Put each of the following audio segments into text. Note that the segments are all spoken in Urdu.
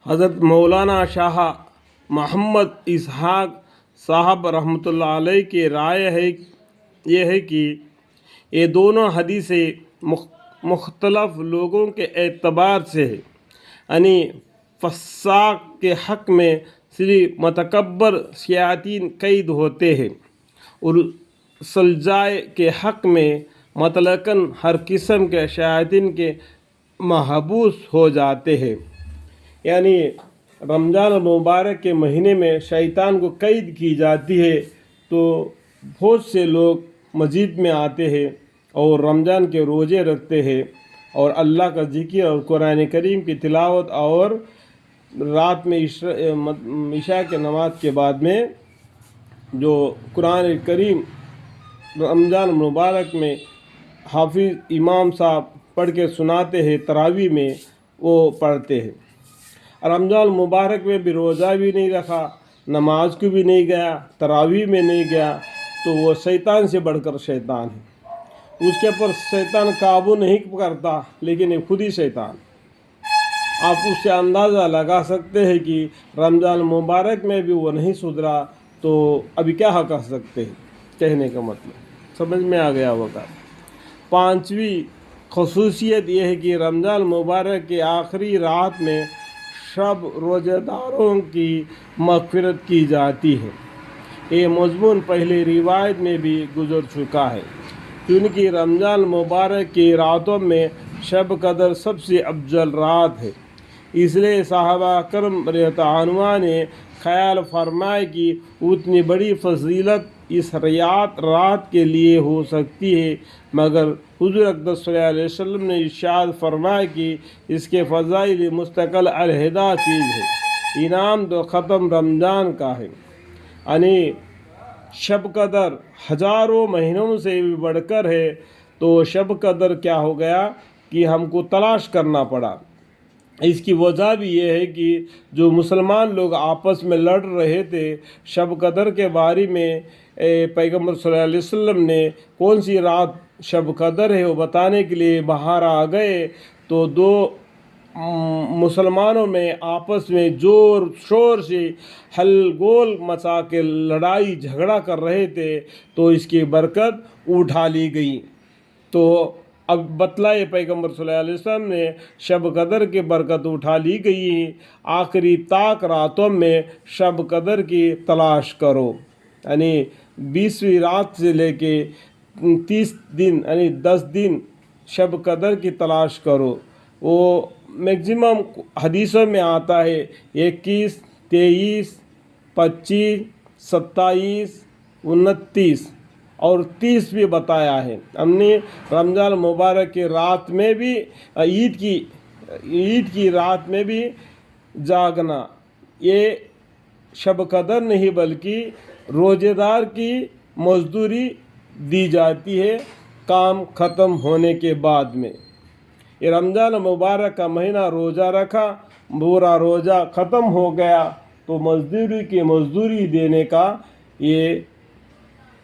حضرت مولانا شاہ محمد اسحاق صاحب رحمتullah علیہ کی رائے ہے یہ ہے کہ یہ دونوں حدیثیں مختلف لوگوں کے اعتبار سے ہے، یعنی فساق کے حق میں صرف متکبر شیاطین قید ہوتے ہیں اور سلجائے کے حق میں مطلقاً ہر قسم کے شیاطین کے محبوس ہو جاتے ہیں۔ یعنی رمضان المبارک کے مہینے میں شیطان کو قید کی جاتی ہے تو بہت سے لوگ مسجد میں آتے ہیں اور رمضان کے روزے رکھتے ہیں اور اللہ کا ذکر اور قرآن کریم کی تلاوت، اور رات میں عشاء کے نماز کے بعد میں جو قرآن کریم رمضان مبارک میں حافظ امام صاحب پڑھ کے سناتے ہیں، تراویح میں وہ پڑھتے ہیں۔ رمضان مبارک میں بھی روزہ بھی نہیں رکھا، نماز کو بھی نہیں گیا، تراویح میں نہیں گیا، تو وہ شیطان سے بڑھ کر شیطان ہے۔ اس کے اوپر شیطان قابو نہیں کرتا، لیکن یہ خود ہی شیطان۔ آپ اس سے اندازہ لگا سکتے ہیں کہ رمضان مبارک میں بھی وہ نہیں سدھرا تو ابھی کیا کر سکتے ہیں۔ کہنے کا مطلب سمجھ میں آ گیا ہوگا۔ پانچویں خصوصیت یہ ہے کہ رمضان مبارک کے آخری رات میں سب روزہ داروں کی مغفرت کی جاتی ہے۔ یہ مضمون پہلے روایت میں بھی گزر چکا ہے، کیونکہ رمضان مبارک کی راتوں میں شب قدر سب سے افضل رات ہے۔ اس لیے صحابہ کرام رضی اللہ عنہم نے خیال فرمایا کہ اتنی بڑی فضیلت اس رات کے لیے ہو سکتی ہے، مگر حضور اقدس صلی اللہ علیہ وسلم نے ارشاد فرمایا کہ اس کے فضائل مستقل علیحدہ چیز ہے، انعام تو ختم رمضان کا ہے۔ یعنی شب قدر ہزاروں مہینوں سے بھی بڑھ کر ہے، تو شب قدر کیا ہو گیا کہ ہم کو تلاش کرنا پڑا۔ اس کی وجہ بھی یہ ہے کہ جو مسلمان لوگ آپس میں لڑ رہے تھے شب قدر کے بارے میں، پیغمبر صلی اللہ علیہ وسلم نے کون سی رات شب قدر ہے وہ بتانے کے لیے باہر آ گئے، تو دو مسلمانوں میں آپس میں زور شور سے ہلگول مچا کے لڑائی جھگڑا کر رہے تھے، تو اس کی برکت اٹھا لی گئی۔ تو اب بتلائے پیغمبر صلی اللہ علیہ وسلم نے شب قدر کی برکت اٹھا لی گئی ہے، آخری طاق راتوں میں شب قدر کی تلاش کرو۔ یعنی 20ویں رات سے لے کے 30 دن یعنی 10 دن شب قدر کی تلاش کرو۔ وہ میکزیمم حدیثوں میں آتا ہے 21، 23، 25، 27، 29 اور 30 بھی بتایا ہے۔ ہم نے رمضان مبارک کی رات میں بھی عید کی رات میں بھی جاگنا، یہ شب قدر نہیں بلکہ روزے دار کی مزدوری دی جاتی ہے کام ختم ہونے کے بعد میں۔ یہ رمضان مبارک کا مہینہ روزہ رکھا، پورا روزہ ختم ہو گیا تو مزدوری کی مزدوری دینے کا یہ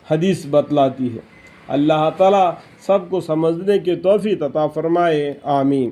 حدیث بتلاتی ہے۔ اللہ تعالیٰ سب کو سمجھنے کی توفیق عطا فرمائے، آمین۔